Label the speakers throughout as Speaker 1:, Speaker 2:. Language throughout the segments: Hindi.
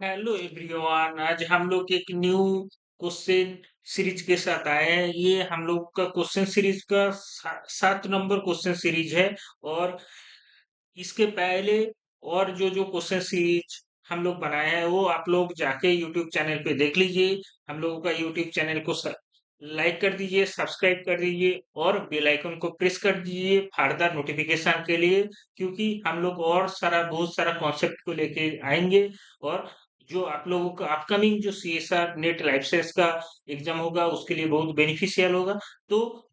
Speaker 1: Hello everyone. आज हम लोग एक न्यू क्वेश्चन सीरीज के साथ आए हैं। ये हम लोग का क्वेश्चन सीरीज का 7 नंबर क्वेश्चन सीरीज है। और इसके पहले और जो जो क्वेश्चन सीरीज हम लोग बनाए हैं वो आप लोग जाके यूट्यूब चैनल पे देख लीजिए। हम लोगों का यूट्यूब चैनल को लाइक कर दीजिए, सब्सक्राइब कर दीजिए और बेल आइकन को प्रेस कर दीजिए फर्दर नोटिफिकेशन के लिए, क्योंकि हम लोग और सारा बहुत सारा कॉन्सेप्ट को लेके आएंगे। और जो आप लोगों का अपकमिंग जो सीएसआर नेट लाइफ साइंस का एग्जाम होगा उसके लिए बहुत बेनिफिशियल होगा। तो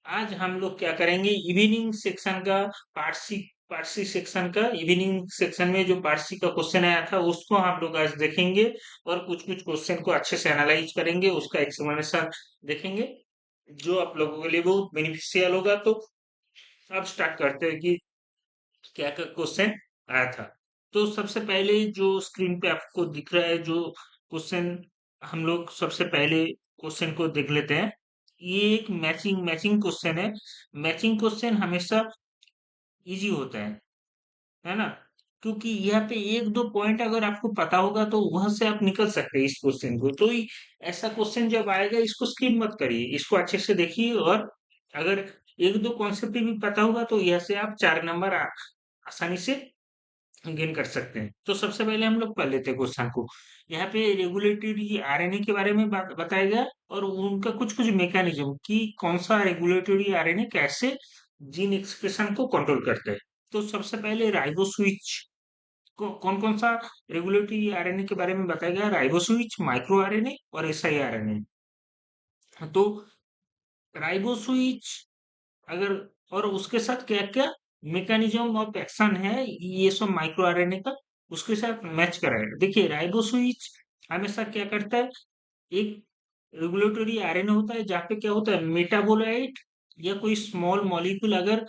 Speaker 1: आज हम लोग क्या करेंगे, इवनिंग सेक्शन का पार्ट सी सेक्शन का इवनिंग सेक्शन में जो पार्ट सी का क्वेश्चन आया था उसको हम लोग आज देखेंगे। और कुछ कुछ क्वेश्चन को अच्छे से एनालाइज करेंगे, उसका एक्सप्लेनेशन देखेंगे जो आप लोगों के लिए बहुत बेनिफिशियल होगा। तो अब स्टार्ट करते हैं कि क्या क्या क्वेश्चन आया था। तो सबसे पहले जो स्क्रीन पे आपको दिख रहा है जो क्वेश्चन, हम लोग सबसे पहले क्वेश्चन को देख लेते हैं। ये एक मैचिंग मैचिंग क्वेश्चन है। मैचिंग क्वेश्चन हमेशा इजी होता है ना। क्योंकि यहाँ पे एक दो पॉइंट अगर आपको पता होगा तो वहां से आप निकल सकते हैं इस क्वेश्चन को। तो ऐसा क्वेश्चन जब आएगा इसको स्किप मत करिए, इसको अच्छे से देखिए। और अगर एक दो कॉन्सेप्ट भी पता होगा तो यहाँ से आप 4 नंबर आसानी से गेन कर सकते हैं। तो सबसे पहले हम लोग पढ़ लेते हैं क्वेश्चन को। यहाँ पे रेगुलेटरी आरएनए के बारे में बात बताया गया और उनका कुछ कुछ मैकेनिज्म कि कौन सा रेगुलेटरी आरएनए कैसे जीन एक्सप्रेशन को कंट्रोल करता है। तो सबसे पहले राइबोस्विच को कौन कौन सा रेगुलेटरी आरएनए के बारे में बताया गया, राइबोस्विच, माइक्रो आरएनए और एसआई आरएनए। तो राइबोस्विच अगर और उसके साथ क्या क्या मैकेनिज्म ऑफ एक्शन है ये सब माइक्रो आरएनए का उसके साथ मैच कराएगा। देखिए राइबोस्विच हमेशा क्या करता है, एक रेगुलेटरी आरएनए होता है जहाँ पे क्या होता है, मेटाबोलाइट या कोई स्मॉल मॉलिक्यूल अगर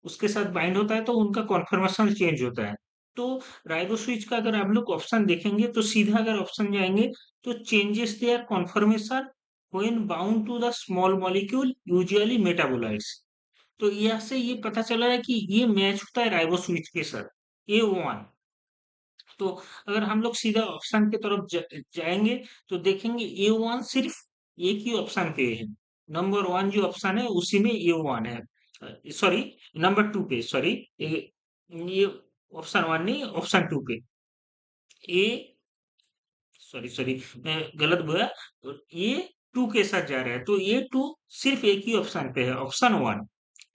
Speaker 1: उसके साथ बाइंड होता है तो उनका कॉन्फर्मेशन चेंज होता है। तो राइबोस्विच का अगर आप लोग ऑप्शन देखेंगे तो सीधा अगर ऑप्शन जाएंगे तो changes their conformation when bound to the small molecule usually metabolites. तो यहाँ से ये पता चला है कि ये मैच होता है राइबोस्विच के साथ A1। तो अगर हम लोग सीधा ऑप्शन की तरफ जाएंगे तो देखेंगे A1 सिर्फ एक ही ऑप्शन पे है। नंबर वन जो ऑप्शन है उसी में A1 है। सॉरी, नंबर टू पे, सॉरी, ये ऑप्शन वन नहीं, ऑप्शन टू पे ए, सॉरी सॉरी, मैं गलत बोला। तो ये टू के साथ जा रहा है तो ये टू सिर्फ एक ही ऑप्शन पे है, ऑप्शन वन।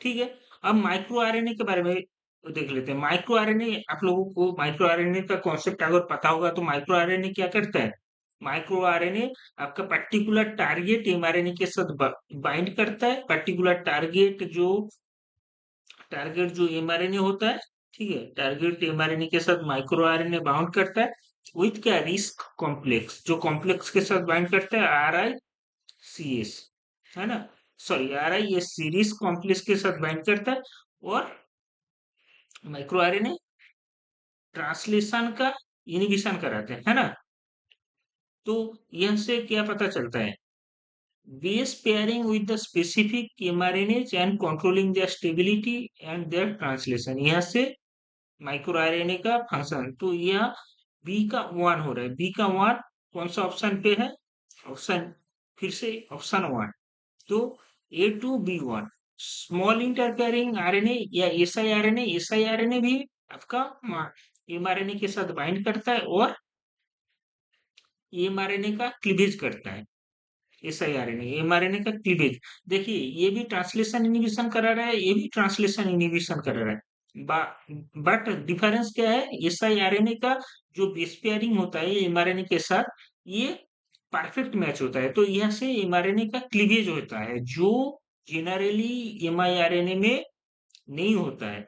Speaker 1: ठीक है। अब माइक्रो आरएनए के बारे में देख लेते हैं। माइक्रो आरएनए, आप लोगों को माइक्रो आरएनए का कॉन्सेप्ट अगर पता होगा तो माइक्रो आरएनए क्या करता है। माइक्रो आरएनए आपका पर्टिकुलर टारगेट एमआरएनए के साथ बाइंड करता है। पर्टिकुलर टारगेट जो एमआरएनए होता है, ठीक है, टारगेट एमआरएनए के साथ माइक्रो आरएनए बाउंड करता है विथ क्या, रिस्क कॉम्प्लेक्स। जो कॉम्प्लेक्स के साथ बाइंड करता है RICS, है ना। सॉरी, RISC, रिस्क कॉम्प्लेक्स के साथ बाइंड करता है। और माइक्रो आरएनए ट्रांसलेशन का इनिबिशन कराते हैं, है ना। तो यह से क्या पता चलता है, base pairing with the specific mRNAs and controlling their stability and their translation। यहाँ से माइक्रो आरएनए का फंक्शन। तो यह बी का वन हो रहा है। बी का वन कौन सा ऑप्शन पे है, ऑप्शन, फिर से ऑप्शन वन। तो A2B1 स्मॉल इंटरफेयरिंग आरएनए या एसआई आरएनए भी आपका एमआरएनए के साथ बाइंड करता है और एमआरएनए का क्लीवेज करता है। एसआईआरएनए एमआरएनए का क्लीवेज, देखिए ये भी ट्रांसलेशन इनिबिशन करा रहा है, ये भी ट्रांसलेशन इनिबिशन करा रहा है। बट डिफरेंस क्या है, एसआईआरएनए का जो बेस पेयरिंग होता है एमआरएनए के साथ, ये परफेक्ट मैच होता है। तो यहाँ से एमआरएनए का क्लीवेज होता है जो जनरली एमआईआरएनए में नहीं होता है।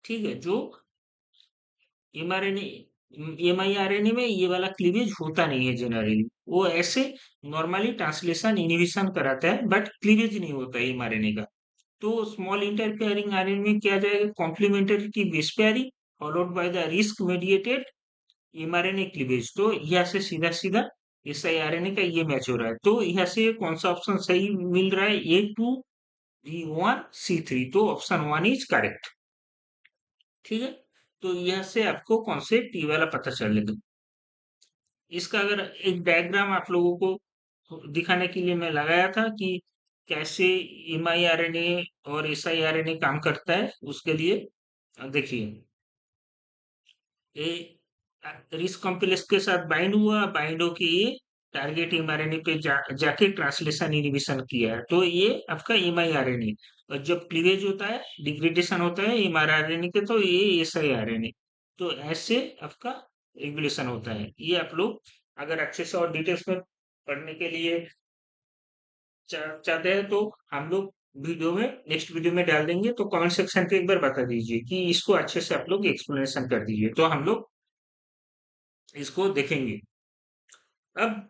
Speaker 1: ठीक है, जो एमआरएनए एमआईआरएनए में ये वाला क्लीवेज होता नहीं है जनरली। वो ऐसे नॉर्मली ट्रांसलेशन इनहिबिशन कराता है बट क्लीवेज नहीं होता है एमआरएनए का। तो स्मॉल इंटरफेयरिंग आरएनए में क्या जाएगा, complementary base pairing followed by the risk mediated mRNA cleavage. तो यहाँ से सीधा सीधा एसआईआरएनए का ये मैच हो रहा है। तो यहाँ से कौन सा ऑप्शन सही मिल रहा है, A2B1C3। तो ऑप्शन वन इज करेक्ट। ठीक है। तो यह से आपको कॉन्सेप्ट ये वाला पता चलेगा। इसका अगर एक डायग्राम आप लोगों को दिखाने के लिए मैं लगाया था कि कैसे mRNA और siRNA काम करता है, उसके लिए देखिए, ये रिस्क कॉम्प्लेक्स के साथ बाइंड हुआ, बाइंड होके ये टारगेट mRNA पे जाके ट्रांसलेशन इनहिबिशन किया है, तो ये आपका mRNA। और जब क्लीवेज होता है, डिग्रेडेशन होता है mRNA के, तो ये siRNA। तो ऐसे आपका रेगुलेशन होता है। ये आप लोग अगर अच्छे से और डिटेल्स में पढ़ने के लिए चाहते हैं, तो हम लोग वीडियो में, नेक्स्ट वीडियो में डाल देंगे, तो कमेंट सेक्शन पे एक बार बता दीजिए कि इसको अच्छे से आप लोग एक्सप्लेनेशन कर दीजिए, तो हम लोग इसको देखेंगे। अब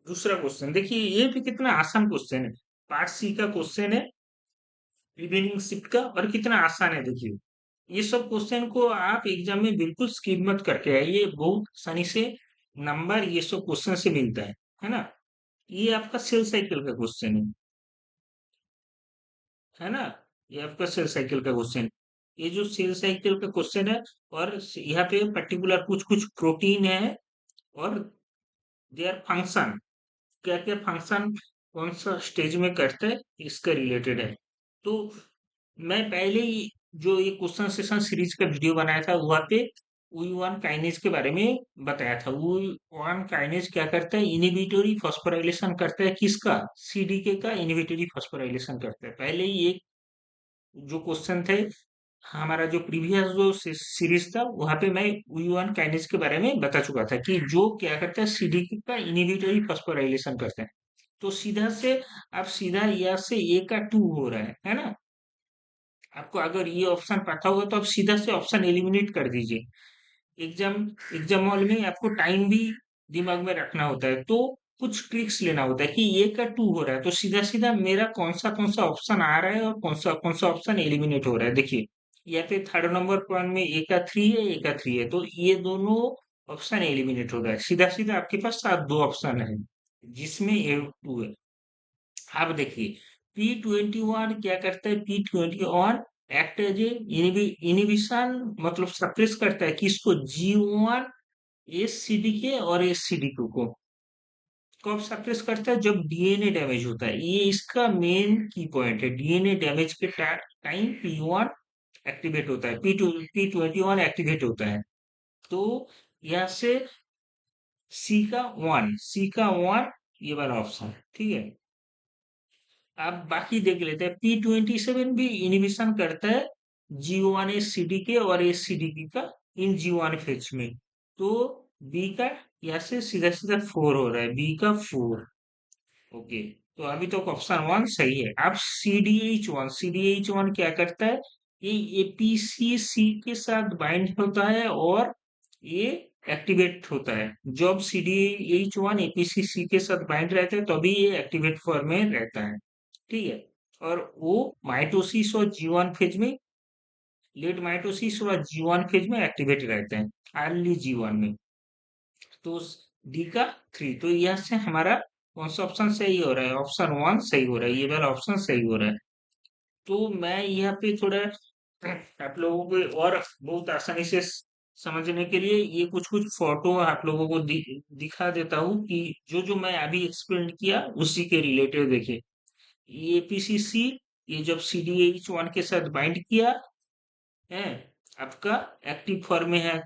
Speaker 1: दूसरा क्वेश्चन देखिए, ये भी कितना आसान क्वेश्चन है। पार्ट सी का क्वेश्चन है, रिमेनिंग शिफ्ट का, और कितना आसान है देखिए। ये सब क्वेश्चन को आप एग्जाम में बिल्कुल स्किप मत करके आइए, बहुत आसानी से नंबर ये सब क्वेश्चन से मिलता है ना। ये आपका सेल साइकिल का क्वेश्चन है ना। ये आपका सेल साइकिल का क्वेश्चन, ये जो सेल साइकिल का क्वेश्चन है, और यहाँ पे पर्टिकुलर कुछ कुछ प्रोटीन है, और देयर फंक्शन, क्या क्या फंक्शन कौन सा स्टेज में करते हैं, इसका रिलेटेड है। तो मैं पहले ही जो ये क्वेश्चन सेशन सीरीज का वीडियो बनाया था, वहाँ पे वी1 काइनेज के बारे में बताया था। वी1 काइनेज क्या करता है, इनहिबिटरी फॉस्फोराइलेशन करता है, किसका, सीडीके का इनहिबिटरी फॉस्फोराइलेशन करता है। पहले ही एक जो क्वेश्चन थे, हमारा जो प्रीवियस जो सीरीज था, वहां पे मैं वी1 काइनेज के बारे में बता चुका था कि जो क्या करता है, सीडीके का इनहिबिटरी फॉस्फोराइलेशन करता है। तो सीधा से अब सीधा यहाँ से ए का 2 हो रहा है ना। आपको अगर ये ऑप्शन पता होगा तो आप सीधा से ऑप्शन एलिमिनेट कर दीजिए। एग्जाम एग्जाम हॉल में आपको टाइम भी दिमाग में रखना होता है, तो कुछ ट्रिक्स लेना होता है कि ये का 2 हो रहा है, तो सीधा सीधा मेरा कौन सा ऑप्शन आ रहा है और कौन सा ऑप्शन एलिमिनेट हो रहा है, देखिए। यहाँ पे थर्ड नंबर पॉइंट में ए का 3 है, ए का 3 है, तो ये दोनों ऑप्शन एलिमिनेट हो रहा है। सीधा सीधा आपके पास सात दो ऑप्शन है, जिसमें ए 2 है। अब देखिए, P21 क्या करता है, P21 act as a inhibition, मतलब सप्रेस करता है किसको, G1 एससीडीके और एससीडीक्यू को। कब सप्रेस करता है, जब डीएनए डैमेज होता है। ये इसका मेन की पॉइंट है, डीएनए डैमेज के टाइम P1 एक्टिवेट होता है, P21 एक्टिवेट होता है। तो यहाँ से सी का वन ये वाला ऑप्शन, ठीक है। अब बाकी देख लेते हैं, P27 भी इनिबिशन करता है G1 एस सी डी के और एस सी डी का इन G1 फेज में। तो बी का यहाँ से सीधा सीधा 4 हो रहा है, बी का 4। ओके, तो अभी तक ऑप्शन 1 सही है। अब सी डी एच वन क्या करता है, ये एपीसीसी के साथ बाइंड होता है और ये एक्टिवेट होता है। जब C D H one APCC के साथ बाइंड रहता है, तभी ये एक्टिवेट फॉर्म में रहता है, ठीक है। और वो माइटोसिस और जीवन फेज में, लेट माइटोसिस और जीवन फेज में एक्टिवेट रहते हैं, अर्ली जीवन में। तो डी का 3, तो यह से हमारा कौन सा ऑप्शन सही हो रहा है, ऑप्शन 1 सही हो रहा है, ये वाला ऑप्शन सही हो रहा है। तो मैं यहाँ पे थोड़ा आप लोगों को और बहुत आसानी से समझने के लिए ये कुछ कुछ फोटो आप लोगों को दिखा देता हूँ कि जो जो मैं अभी एक्सप्लेन किया उसी के रिलेटेड देखिए। ये पीसीसी, ये जब CDH1 के साथ बाइंड किया है, आपका एक्टिव फॉर्म में है,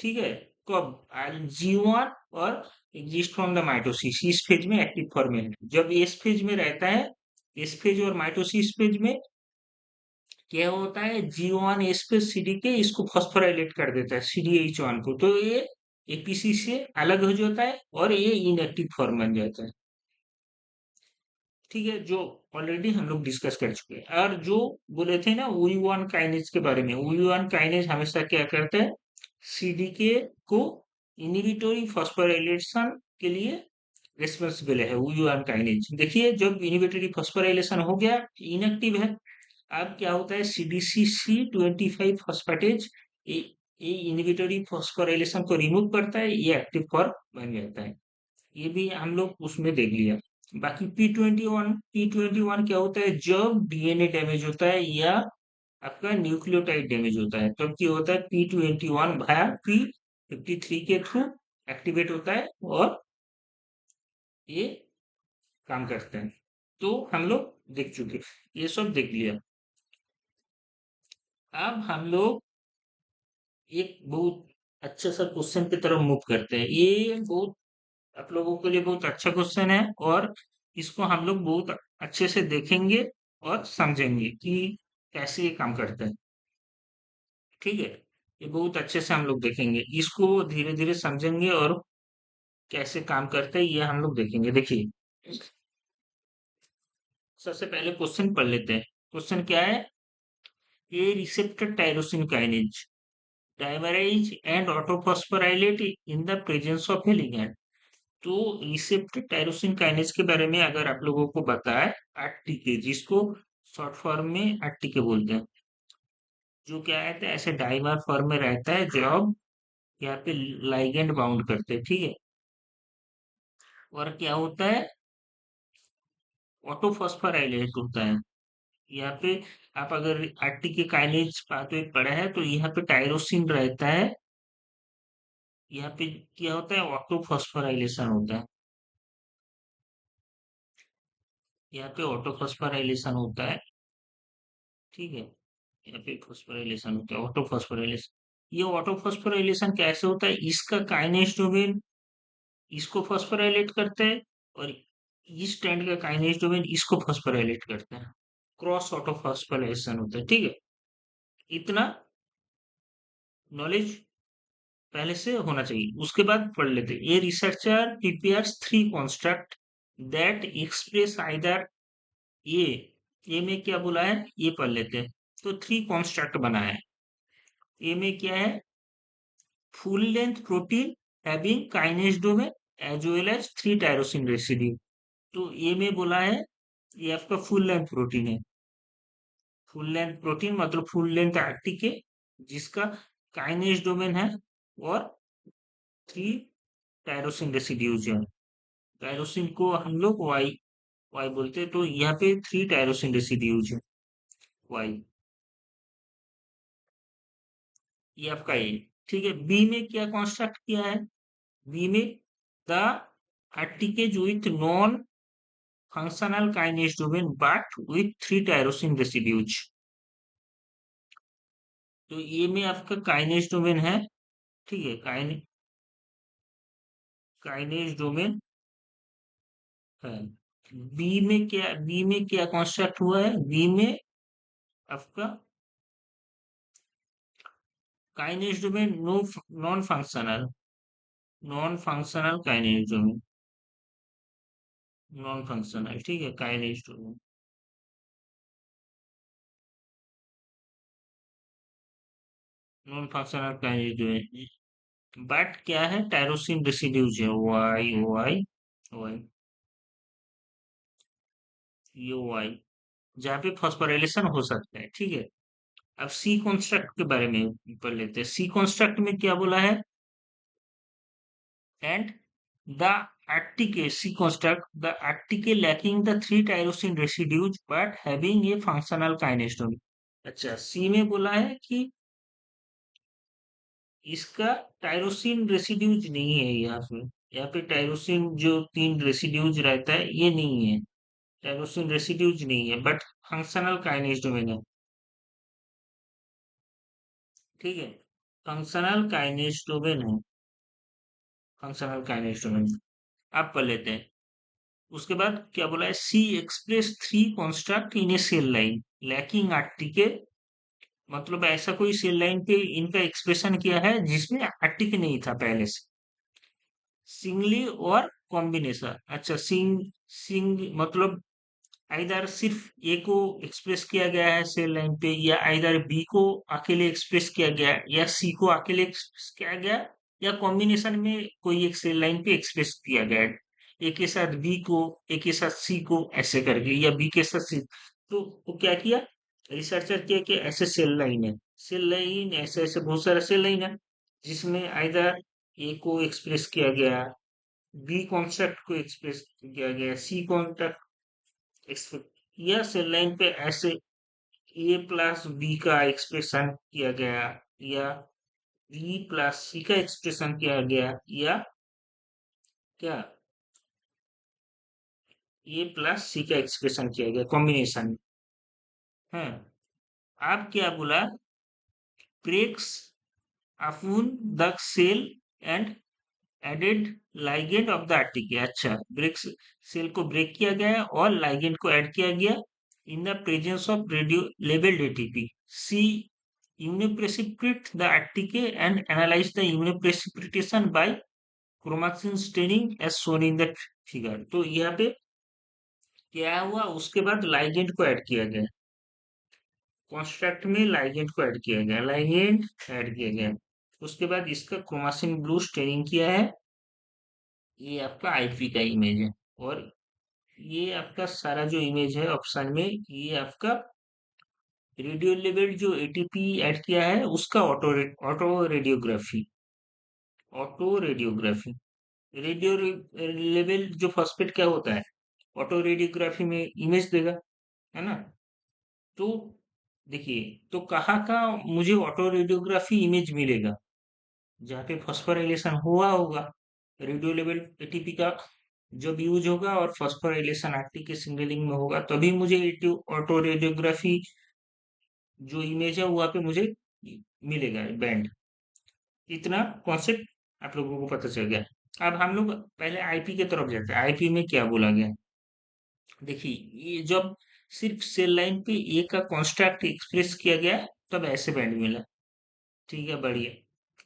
Speaker 1: ठीक है। कब, G1 और एग्जिस्ट फ्रॉम द माइटोसिस, इस फेज में एक्टिव फॉर्म में है। जब इस फेज में रहता है, इस फेज और माइटोसिस फेज में क्या होता है, G1 एस पे सीडी के इसको फॉस्फोराइलेट कर देता है CDH1 को, तो ये एपीसी से अलग हो जाता है और ये इनएक्टिव फॉर्म बन जाता है, ठीक है। जो ऑलरेडी हम लोग डिस्कस कर चुके हैं। और जो बोले थे ना वी1 काइनेज के बारे में, वी1 काइनेज हमेशा क्या करता है, सीडीके को इनहिबिटरी फॉस्फोराइलेशन के लिए रिस्पॉन्सिबल है वी1 काइनेज। देखिए, जब इनहिबिटरी फॉस्फोराइलेशन हो गया, इनएक्टिव है, अब क्या होता है, CDCC25 फॉस्फेटेज ये इनहिबिटरी फॉस्फोराइलेशन को रिमूव करता है, ये एक्टिव फॉर्म बन जाता है। ये भी हम लोग उसमें देख लिया। बाकी P21 क्या होता है, जब डीएनए डैमेज होता है या आपका न्यूक्लियोटाइड डैमेज होता है, तब क्या होता है P21 भाया P53 के थ्रू एक्टिवेट होता है और ये काम करते हैं। तो हम लोग देख चुके, ये सब देख लिया। अब हम लोग एक बहुत अच्छे सा क्वेश्चन की तरफ मूव करते हैं। ये बहुत आप लोगों के लिए बहुत अच्छा क्वेश्चन है, और इसको हम लोग बहुत अच्छे से देखेंगे और समझेंगे कि कैसे ये काम करता है। ठीक है, ये बहुत अच्छे से हम लोग देखेंगे, इसको धीरे धीरे समझेंगे और कैसे काम करता है ये हम लोग देखेंगे। देखिए, सबसे पहले क्वेश्चन पढ़ लेते हैं। क्वेश्चन क्या है? A receptor tyrosine kinase dimerise and autophosphorylate in the presence of a ligand. तो रिसेप्टर टायरोसिन काइनेज के बारे में अगर आप लोगों को बताए, आरटीके, जिसको शॉर्ट फॉर्म में आरटीके बोलते हैं, जो क्या रहता है ऐसे डाइमर फॉर्म में रहता है, जब यहाँ पे लाइगेंड बाउंड करते हैं। ठीक है, और क्या होता है, ऑटोफॉस्फोराइलेट होता है यहाँ पे। आप अगर आरटीके काइनेज पाथवे पढ़ा है तो यहाँ पे टायरोसिन रहता है, यहाँ पे क्या होता है, ऑटोफॉस्फोराइलेशन होता है। यहाँ पे ऑटोफॉस्फोराइलेशन होता है। ठीक है, यहाँ पे फॉस्फोराइलेशन होता है, ऑटोफॉस्फोराइलेशन। ये ऑटोफॉस्फोराइलेशन कैसे होता है? इसका काइनेज डोमेन इसको फॉस्फोराइलेट करता है, और इस स्टैंड का काइनेज डोमेन इसको फॉस्फोराइलेट करता है। क्रॉस ऑटोफॉस्फोराइलेशन होता है। ठीक है, इतना नॉलेज पहले से होना चाहिए। उसके बाद पढ़ लेते हैं। A researcher prepares three construct that express either A. A में क्या बोला है ये पढ़ लेते हैं। तो थ्री कॉन्स्ट्रक्ट बना है। ए में क्या है? Full length protein having kinase domain as well as three tyrosine residue. तो ए में बोला है ये आपका फुल लेंथ प्रोटीन है। फुल लेंथ प्रोटीन मतलब फुल लेंथ आरटीके, जिसका काइनेज डोमेन है और थ्री टायरोसिन रेसिड्यूज है। टायरोसिन को हम लोग वाई वाई बोलते हैं, तो यहाँ पे थ्री टायरोसिन रेसिड्यूज है, वाई। ये आपका ए। ठीक है, बी में क्या कंस्ट्रक्ट किया है? बी में the RTKs with non functional kinase domain but with three tyrosine residues। तो ये में आपका काइनेज डोमेन है। ठीक है, काइनेज डोमेन है। बी में क्या कंस्ट्रक्ट हुआ है? बी में आपका kinase domain no non functional non functional kinase domain, non functional. ठीक है, kinase domain non functional kinase domain, but क्या है, टायरोसिन रेसिड्यूज है, वाई वाई वाई, ये वाई, जहाँ पे फॉस्फोराइलेशन हो सकता है। ठीक है, अब सी कॉन्स्ट्रक्ट के बारे में पढ़ लेते हैं। सी कॉन्स्ट्रक्ट में क्या बोला है? And the article C construct the article lacking the three tyrosine residues but having a functional kinestomy। अच्छा, सी में बोला है कि इसका टायरोसिन रेसिड्यूज नहीं है। यहाँ पे टायरोसिन जो तीन रेसिड्यूज रहता है ये नहीं है, टायरोसिन रेसिड्यूज नहीं है, बट फंक्शनल काइनेज डोमेन है। ठीक है, फंक्शनल काइनेज डोमेन है, फंक्शनल काइनेज डोमेन। आप पढ़ लेते हैं। उसके बाद क्या बोला है? सी एक्सप्रेस थ्री कॉन्स्ट्रक्ट इन ए सेल लाइन लैकिंग आर्टिके, मतलब ऐसा कोई सेल लाइन पे इनका एक्सप्रेशन किया है जिसमें आर्टिके नहीं था पहले से, सिंगली और कॉम्बिनेशन। अच्छा, सिंग मतलब आइदर सिर्फ ए को एक्सप्रेस किया गया है सेल लाइन पे, या आइदर बी को अकेले एक्सप्रेस किया गया, या सी को अकेले एक्सप्रेस किया गया, या कॉम्बिनेशन में कोई एक सेल लाइन पे एक्सप्रेस किया गया है। ए के साथ बी को, ए के साथ सी को, ऐसे करके, या बी के साथ सी। तो वो क्या किया, रिसर्चर किया कि ऐसे सेल लाइन है, सेल लाइन ऐसे ऐसे बहुत सारा सेल लाइन है, जिसमें आइदर ए को एक्सप्रेस किया गया, बी कॉन्सेप्ट को एक्सप्रेस किया गया, सी कॉन्सेप्ट एक्सपेक्ट, या सेल लाइन पे ऐसे ए प्लस बी का एक्सप्रेशन किया गया, या बी प्लस सी का एक्सप्रेशन किया गया, या क्या ए प्लस सी का एक्सप्रेशन किया गया कॉम्बिनेशन है। आप क्या बोला, breaks upon the cell and added ligand of the RTK. अच्छा, ब्रेक सेल को ब्रेक किया गया है और लाइगेंड को ऐड किया गया in the presence of radio labelled ATP. C immunoprecipitate the RTK and analyze the immunoprecipitation by chromatin staining as shown in the figure। तो यहाँ पे क्या हुआ, उसके बाद लाइगेंड को ऐड किया गया, कॉन्स्ट्रक्ट में लाइगेंड को ऐड किया गया, लाइगेंड ऐड किया गया, उसके बाद इसका क्रोमासिन ब्लू स्टेनिंग किया है। ये आपका आईपी का इमेज है, और ये आपका सारा जो इमेज है ऑप्शन में, ये आपका रेडियो लेवल जो एटीपी ऐड किया है उसका auto radiography, auto radiography. Radio level जो फॉस्फेट क्या होता है, ऑटो रेडियोग्राफी में इमेज देगा, है ना। तो देखिए, तो कहाँ का मुझे ऑटो रेडियोग्राफी इमेज मिलेगा, जहाँ पे फॉस्फोराइलेशन हुआ होगा, रेडियो लेवल एटीपी का जब यूज होगा और फॉस्फोराइलेशन आरटी के सिग्नलिंग में होगा, तभी मुझे ऑटो रेडियोग्राफी जो इमेज है वहाँ पे मुझे मिलेगा बैंड। इतना कॉन्सेप्ट आप लोगों को पता चल गया। अब हम लोग पहले आईपी की तरफ जाते हैं। आईपी में क्या बोला गया, देखिए, ये जब सिर्फ सेल लाइन पे ए का कॉन्स्ट्रक्ट एक्सप्रेस किया गया तब ऐसे बैंड मिला, ठीक है, बढ़िया।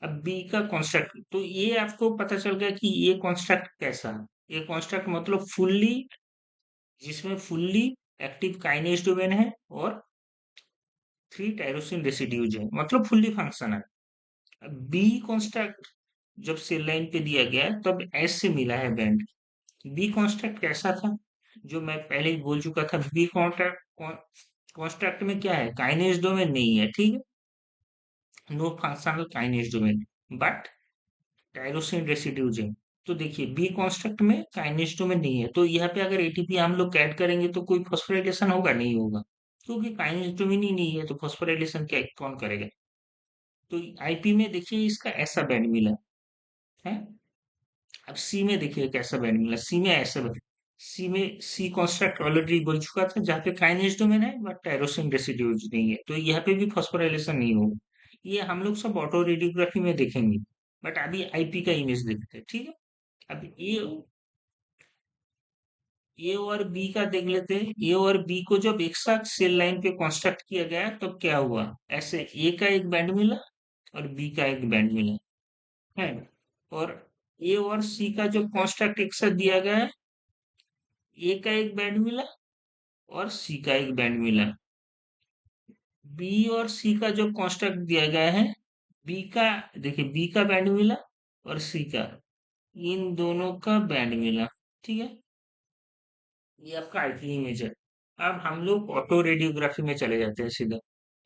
Speaker 1: अब बी का कॉन्स्ट्रक्ट, तो ये आपको पता चल गया कि ये कॉन्स्ट्रक्ट कैसा है। ये कॉन्स्ट्रक्ट मतलब फुल्ली, जिसमें फुल्ली एक्टिव काइनेज डोमेन है और 3 टायरोसिन रेसिड्यूज है, मतलब फुल्ली फंक्शनल। बी कॉन्स्ट्रक्ट जब सेल लाइन पे दिया गया तब ऐसे मिला है बैंड। बी कॉन्स्ट्रक्ट कैसा था, जो मैं पहले ही बोल चुका था, बी कॉन्स्ट्रक्ट, कॉन्स्ट्रक्ट में क्या है, काइनेज डोमेन नहीं है, ठीक है, no functional kinase domain, but tyrosine residues है। तो देखिए, बी कॉन्स्ट्रक्ट में काइनेज डोमेन नहीं है, तो यहाँ पे अगर एटीपी हम लोग ऐड करेंगे तो कोई फॉस्फोराइलेशन होगा, नहीं होगा, क्योंकि काइनेज डोमेन ही नहीं है, तो फॉस्फोराइलेशन क्या कौन करेगा। तो आईपी में देखिए इसका ऐसा बैंड मिला है। अब सी में देखिए कैसा बैंड मिला, सी में ऐसा बैंड, सी में सी कॉन्स्ट्रक्ट ऑलरेडी बोल चुका था, जहाँ पे काइनेज डोमेन है बट टायरोसिन रेसिड्यूज नहीं है, तो यहाँ पे भी फॉस्फोराइलेशन नहीं होगा। ये हम लोग सब ऑटो रेडियोग्राफी में देखेंगे, बट अभी आईपी का इमेज देखते हैं, ठीक है। अब ए और बी का देख लेते हैं। ए और बी को जब एक साथ सेल लाइन पे कंस्ट्रक्ट किया गया तो क्या हुआ, ऐसे ए का एक बैंड मिला और बी का एक बैंड मिला है। और ए और सी का जो कंस्ट्रक्ट एक साथ दिया गया है, ए का एक बैंड मिला और सी का एक बैंड मिला। बी और सी का जो कंस्ट्रक्ट दिया गया है, बी का, देखिए बी का बैंड मिला और सी का, इन दोनों का बैंड मिला, ठीक है। ये आपका आईपी इमेज है। अब हम लोग ऑटो रेडियोग्राफी में चले जाते हैं सीधा,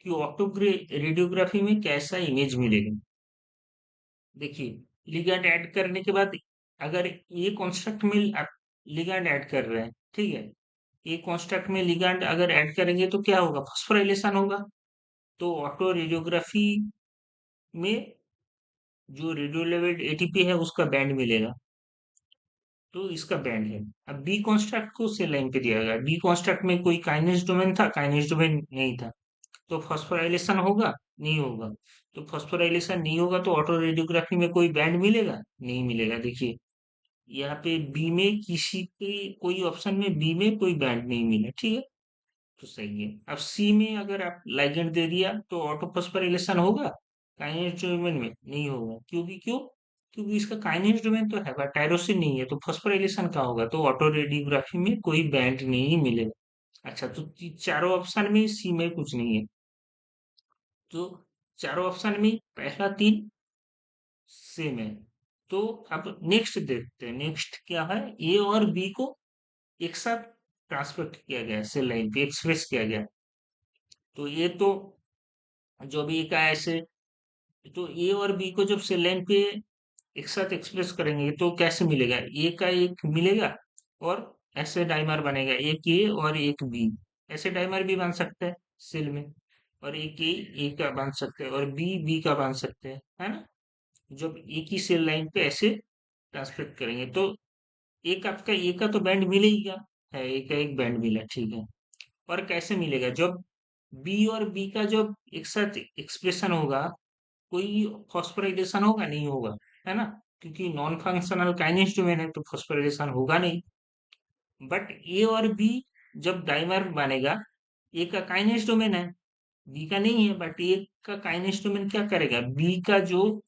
Speaker 1: कि ऑटो रेडियोग्राफी में कैसा इमेज मिलेगा। देखिए, लिगैंड ऐड करने के बाद, अगर ये कॉन्स्ट्रक्ट में आप लिगैंड ऐड कर रहे हैं, ठीक है, ये कॉन्स्ट्रक्ट में लिगैंड अगर ऐड करेंगे तो क्या होगा, फॉस्फोराइलेशन होगा। तो ऑटो रेडियोग्राफी में जो रेडियो लेवल एटीपी है उसका बैंड मिलेगा, तो इसका बैंड है। अब बी कॉन्स्ट्रक्ट को सेल लाइन पे दिया गया, बी कॉन्स्ट्रक्ट में कोई काइनेज डोमेन था, काइनेज डोमेन नहीं था, तो फॉस्फोराइलेशन होगा, नहीं होगा। तो फॉस्फोराइलेशन नहीं होगा तो ऑटो रेडियोग्राफी में कोई बैंड मिलेगा, नहीं मिलेगा। देखिए, यहाँ पे बी में किसी के कोई ऑप्शन में बी में कोई बैंड नहीं मिला, ठीक है, तो सही है। अब सी में अगर आप लाइगेंड दे दिया तो ऑटो फॉस्फोराइलेशन होगा, काइनेज डोमेन में नहीं होगा, क्योंकि क्यों, क्योंकि इसका काइनेज डोमेन तो है बट टायरोसिन नहीं है, तो फॉस्फोराइलेशन का होगा, तो ऑटो रेडियोग्राफी में कोई बैंड नहीं मिलेगा। अच्छा, तो चारों ऑप्शन में सी में कुछ नहीं है, तो चारों ऑप्शन में पहला तीन सेम है। तो अब नेक्स्ट देखते हैं, नेक्स्ट क्या है, ए और बी को एक साथ ट्रांसफर किया गया, सेल लाइन पे एक्सप्रेस किया गया। तो ये तो जो भी का ऐसे, तो ए और बी को जब सेल लाइन पे एक साथ एक्सप्रेस करेंगे तो कैसे मिलेगा, ए का एक मिलेगा और ऐसे डाइमर बनेगा, एक ए और एक बी, ऐसे डाइमर भी बन सकता है। सेल में, और एक ए का बांध सकते हैं और बी बी का बांध सकते हैं, है ना। जब एक ही सेल लाइन पे ऐसे ट्रांसमिट करेंगे तो एक आपका ए का तो बैंड मिलेगा, है ए का एक बैंड मिला, ठीक है। और कैसे मिलेगा, जब बी और बी का जब एक साथ एक्सप्रेशन होगा, कोई फॉस्फोराइलेशन होगा नहीं होगा, है ना, क्योंकि नॉन फंक्शनल काइनेज डोमेन है तो फॉस्फोराइलेशन होगा नहीं। बट ए और बी जब डाइमर बनेगा, ए का काइनेज डोमेन है, बी का नहीं है, बट ए का काइनेज डोमेन क्या करेगा, बी का जो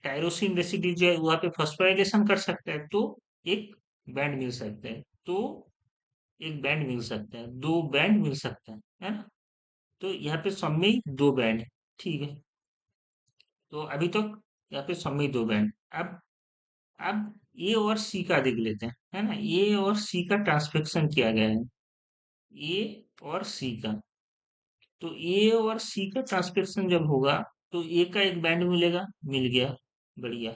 Speaker 1: टायरोसिन रेसिड्यू जो है वहां पे फॉस्फोराइलेशन कर सकता है, तो एक बैंड मिल सकता है, तो एक बैंड मिल सकता है, दो बैंड मिल सकता है ना। तो यहाँ पे सब में ही दो बैंड है, ठीक है। तो अभी तक यहाँ पे सब में ही दो बैंड। अब ए और सी का देख लेते हैं, है ना, ए और सी का ट्रांसफिक्शन किया गया है, ए और सी का। तो ए और सी का ट्रांसक्रिप्शन जब होगा तो ए का एक बैंड मिलेगा, मिल गया, बढ़िया,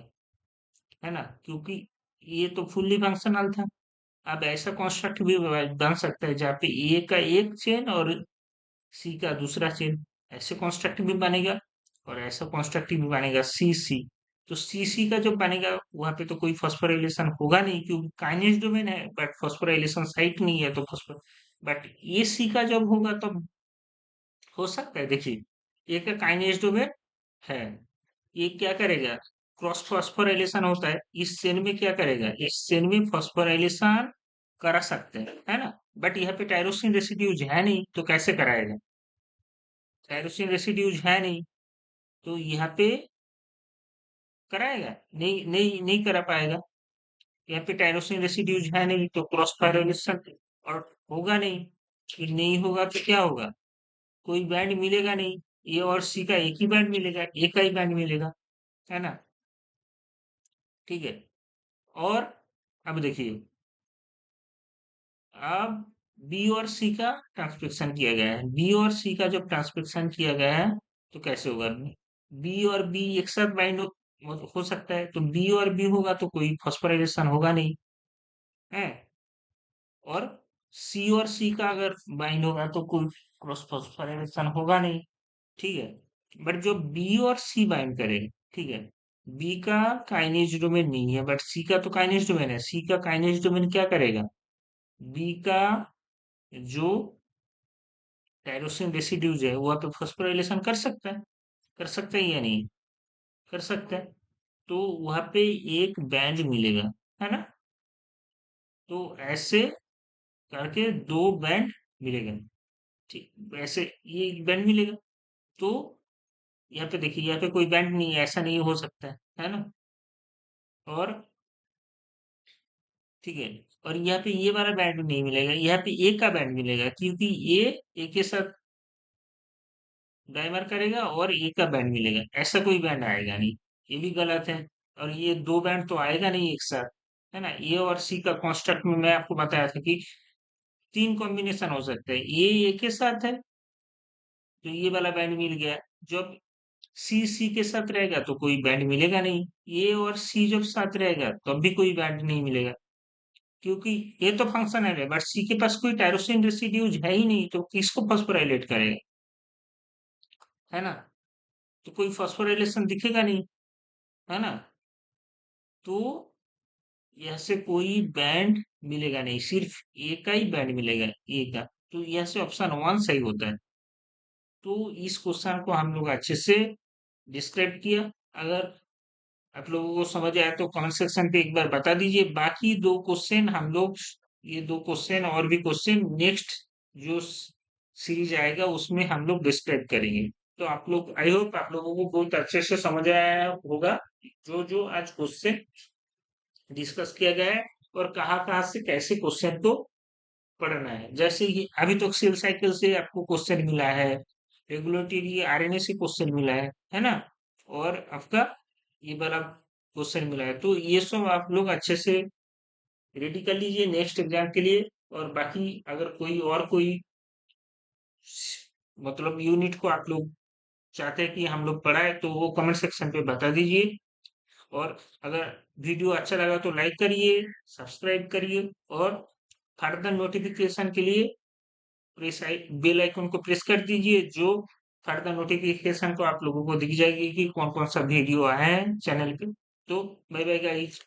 Speaker 1: है ना, क्योंकि ये तो फुल्ली फंक्शनल था। अब ऐसा कॉन्स्ट्रक्ट भी बन सकता है जहाँ पे ए का एक चेन और सी का दूसरा चेन, ऐसे कॉन्स्ट्रक्ट भी बनेगा। और ऐसा कॉन्स्ट्रक्ट भी बनेगा सी सी। तो सी सी का जो बनेगा वहां पे तो कोई फॉस्फोराइलेशन होगा नहीं, क्योंकि काइनेज डोमेन है बट फॉस्फोराइलेशन साइट नहीं है, तो फॉस्फोर, बट ए सी का जब होगा तब हो सकता है। देखिए, एक काइनेज डोमेन है, ये क्या करेगा, क्रॉस फॉस्फोराइलेशन होता है, इस चेन में क्या करेगा, इस चेन में फॉस्फोराइलेशन करा सकते हैं, है ना। बट यहाँ पे टायरोसिन रेसिड्यूज है नहीं, तो कैसे कराएगा, टायरोसिन रेसिड्यूज है नहीं, तो यहाँ पे कराएगा नहीं, नहीं नहीं करा पाएगा। यहाँ पे टायरोसिन रेसिड्यूज है नहीं तो क्रॉस फॉस्फोराइलेशन और होगा नहीं, फिर नहीं होगा तो क्या होगा, कोई बैंड मिलेगा नहीं, ए और सी का एक ही बैंड मिलेगा, एक का ही बैंड मिलेगा, है ना, ठीक है। और अब देखिए, अब बी और सी का ट्रांसक्रिप्शन किया गया है, बी और सी का जब ट्रांसक्रिप्शन किया गया है तो कैसे होगा, बी और बी एक साथ बाइंड हो सकता है, तो बी और बी होगा तो कोई फॉस्फोराइलेशन होगा नहीं, है। और सी और सी का अगर बाइंड होगा तो कोई क्रॉस फॉस्फोराइलेशन होगा नहीं, ठीक है। बट जो बी और सी बाइंड करेगा, ठीक है, बी का काइनेज डोमेन नहीं है बट सी का तो काइनेज डोमेन है, सी का काइनेज डोमेन क्या करेगा, बी का जो टायरोसिन रेसिड्यूज है वहां पे फॉस्फोराइलेशन कर सकता है या नहीं, कर सकता है, तो वहां पे एक बैंड मिलेगा, है ना। तो ऐसे करके दो बैंड मिलेगा, ठीक, ऐसे ये एक बैंड मिलेगा। तो यहाँ पे देखिए, यहाँ पे कोई बैंड नहीं है, ऐसा नहीं हो सकता है ना। और ठीक है, और यहाँ पे ये वाला बैंड नहीं मिलेगा, यहाँ पे ए का बैंड मिलेगा, क्योंकि ये ए के साथ डाइमर करेगा और ए का बैंड मिलेगा, ऐसा कोई बैंड आएगा नहीं, ये भी गलत है। और ये दो बैंड तो आएगा नहीं एक साथ, है ना। ए और सी का कॉन्स्ट्रक्ट में मैं आपको बताया था कि तीन कॉम्बिनेशन हो सकते हैं, ए के साथ है तो ये वाला बैंड मिल गया, जब सी सी के साथ रहेगा तो कोई बैंड मिलेगा नहीं, ए और सी जब साथ रहेगा तब भी कोई बैंड नहीं मिलेगा, क्योंकि ये तो फंक्शनल है बट सी के पास कोई टायरोसिन रेसिड्यूज है ही नहीं, तो किसको फॉस्फोराइलेट करेगा, है ना। तो कोई फॉस्फोराइलेशन दिखेगा नहीं, है ना। तो यह से कोई बैंड मिलेगा नहीं, सिर्फ ए का ही बैंड मिलेगा, ए का। तो यह से ऑप्शन वन सही होता है। तो इस क्वेश्चन को हम लोग अच्छे से डिस्क्राइब किया। अगर आप लोगों को समझ आया तो कमेंट सेक्शन पे एक बार बता दीजिए। बाकी दो क्वेश्चन हम लोग, ये दो क्वेश्चन और भी क्वेश्चन नेक्स्ट जो सीरीज आएगा उसमें हम लोग डिस्क्राइब करेंगे। तो आप लोग, आई होप आप लोगों को बहुत अच्छे से समझ आया होगा जो जो आज क्वेश्चन डिस्कस किया गया है, और कहाँ कहाँ से कैसे क्वेश्चन को पढ़ना है। जैसे कि अभी तो सेल साइकिल से आपको क्वेश्चन मिला है, रेगुलेटरी आरएनए से क्वेश्चन मिला है ना, और आपका ये वाला क्वेश्चन मिला है, तो ये सब आप लोग अच्छे से रेडी कर लीजिए नेक्स्ट एग्जाम के लिए। और बाकी अगर कोई और कोई मतलब यूनिट को आप लोग चाहते हैं कि हम लोग पढ़ाए तो वो कमेंट सेक्शन पे बता दीजिए। और अगर वीडियो अच्छा लगा तो लाइक करिए, सब्सक्राइब करिए, और फर्दर नोटिफिकेशन के लिए प्रेस आई बेल आइकन को प्रेस कर दीजिए, जो फर्दर नोटिफिकेशन को आप लोगों को दिख जाएगी कि कौन कौन सा वीडियो आया है चैनल पे। तो बाय बाय गाइस।